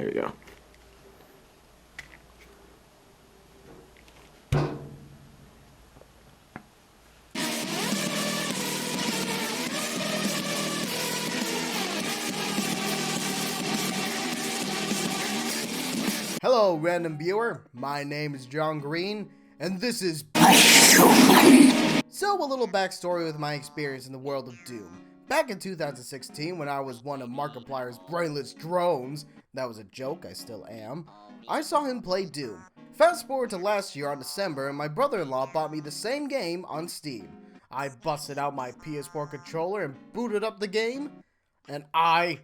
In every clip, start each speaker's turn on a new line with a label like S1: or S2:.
S1: There you go.
S2: Hello, random viewer. My name is John Green, and this is So, a little backstory with my experience in the world of Doom. Back in 2016, when I was one of Markiplier's brainless drones, that was a joke, I still am, I saw him play Doom. Fast forward to last year on December, and my brother-in-law bought me the same game on Steam. I busted out my PS4 controller and booted up the game, and I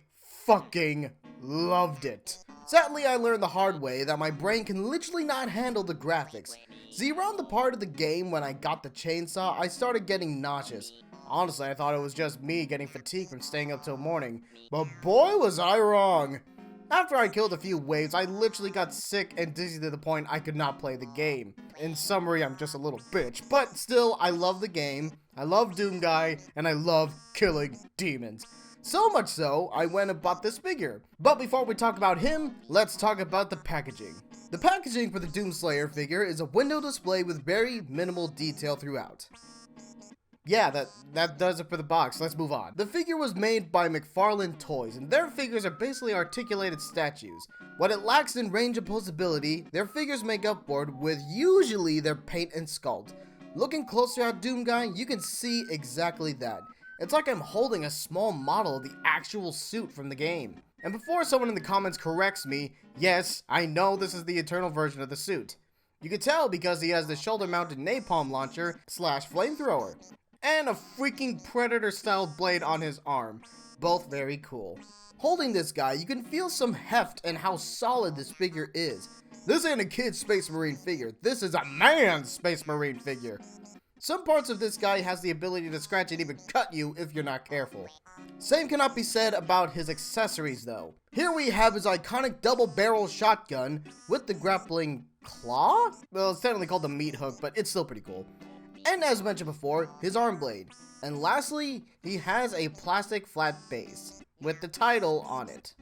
S2: fucking loved it. Sadly, I learned the hard way that my brain can literally not handle the graphics. See, around the part of the game when I got the chainsaw, I started getting nauseous. Honestly, I thought it was just me getting fatigued from staying up till morning, but boy was I wrong. After I killed a few waves, I literally got sick and dizzy to the point I could not play the game. In summary, I'm just a little bitch, but still, I love the game, I love Doom Guy, and I love killing demons. So much so, I went and bought this figure. But before we talk about him, let's talk about the packaging. The packaging for the Doomslayer figure is a window display with very minimal detail throughout. Yeah, that does it for the box. Let's move on. The figure was made by McFarlane Toys, and their figures are basically articulated statues. What it lacks in range of posability, their figures make up for it with usually their paint and sculpt. Looking closer at Doom Guy, you can see exactly that. It's like I'm holding a small model of the actual suit from the game. And before someone in the comments corrects me, yes, I know this is the eternal version of the suit. You can tell because he has the shoulder-mounted napalm launcher / flamethrower, and a freaking Predator-style blade on his arm. Both very cool. Holding this guy, you can feel some heft and how solid this figure is. This ain't a kid's Space Marine figure, this is a man's Space Marine figure. Some parts of this guy has the ability to scratch and even cut you if you're not careful. Same cannot be said about his accessories though. Here we have his iconic double-barrel shotgun with the grappling claw? Well, it's technically called the meat hook, but it's still pretty cool. And as mentioned before, his arm blade. And lastly, he has a plastic flat base with the title on it.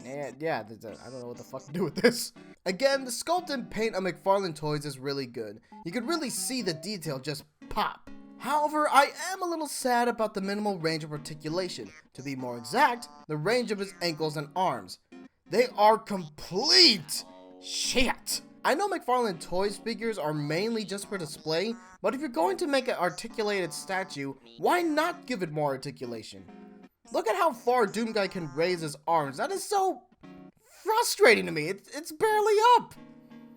S2: And yeah, I don't know what the fuck to do with this. Again, the sculpt and paint on McFarlane Toys is really good. You can really see the detail just pop. However, I am a little sad about the minimal range of articulation. To be more exact, the range of his ankles and arms. They are complete shit. I know McFarlane Toys figures are mainly just for display, but if you're going to make an articulated statue, why not give it more articulation? Look at how far Doom Guy can raise his arms. That is so frustrating to me. It's barely up.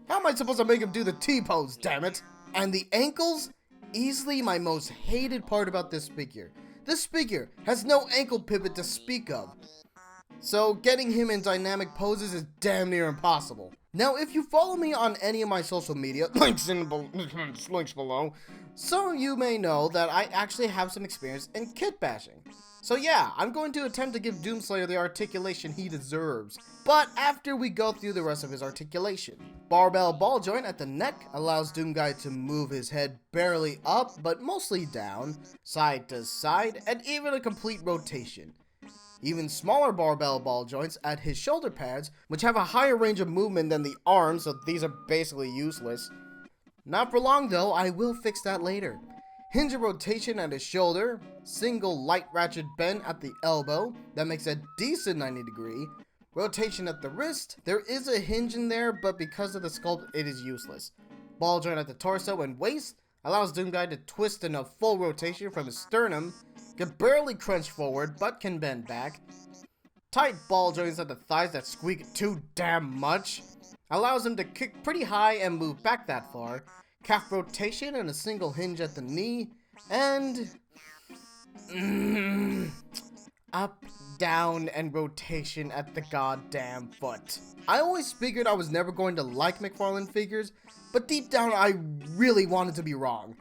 S2: How am I supposed to make him do the T-pose, damn it? And the ankles? Easily my most hated part about this figure. This figure has no ankle pivot to speak of. So getting him in dynamic poses is damn near impossible. Now, if you follow me on any of my social media, links below, some of you may know that I actually have some experience in kit bashing. So yeah, I'm going to attempt to give Doomslayer the articulation he deserves, but after we go through the rest of his articulation. Barbell ball joint at the neck allows Doom Guy to move his head barely up, but mostly down, side to side, and even a complete rotation. Even smaller barbell ball joints at his shoulder pads, which have a higher range of movement than the arms, so these are basically useless. Not for long though, I will fix that later. Hinge of rotation at his shoulder, single light ratchet bend at the elbow, that makes a decent 90 degree. Rotation at the wrist, there is a hinge in there, but because of the sculpt, it is useless. Ball joint at the torso and waist, allows Doom Guy to twist in a full rotation from his sternum, can barely crunch forward, but can bend back. Tight ball joints at the thighs that squeak too damn much, allows him to kick pretty high and move back that far. Calf rotation and a single hinge at the knee, and up, down, and rotation at the goddamn foot. I always figured I was never going to like McFarlane figures, but deep down I really wanted to be wrong.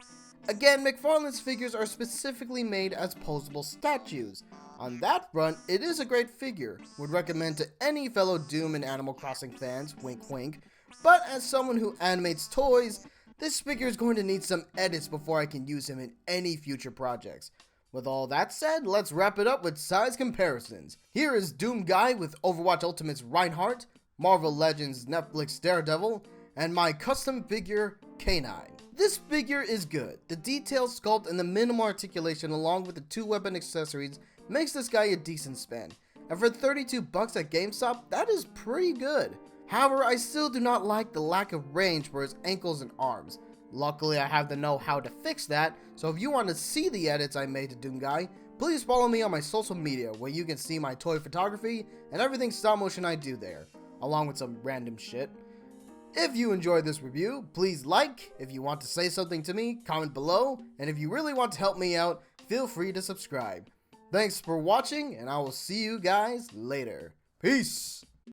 S2: Again, McFarlane's figures are specifically made as posable statues. On that front, it is a great figure. Would recommend to any fellow Doom and Animal Crossing fans, wink wink. But as someone who animates toys, this figure is going to need some edits before I can use him in any future projects. With all that said, let's wrap it up with size comparisons. Here is Doom Guy with Overwatch Ultimate's Reinhardt, Marvel Legends Netflix Daredevil, and my custom figure, K9. This figure is good. The detailed sculpt and the minimal articulation along with the 2 weapon accessories makes this guy a decent spend. And for $32 at GameStop, that is pretty good. However, I still do not like the lack of range for his ankles and arms. Luckily, I have the know-how to fix that, so if you want to see the edits I made to Doom Guy, please follow me on my social media where you can see my toy photography and everything stop motion I do there, along with some random shit. If you enjoyed this review, please like. If you want to say something to me, comment below, and if you really want to help me out, feel free to subscribe. Thanks for watching, and I will see you guys later. Peace!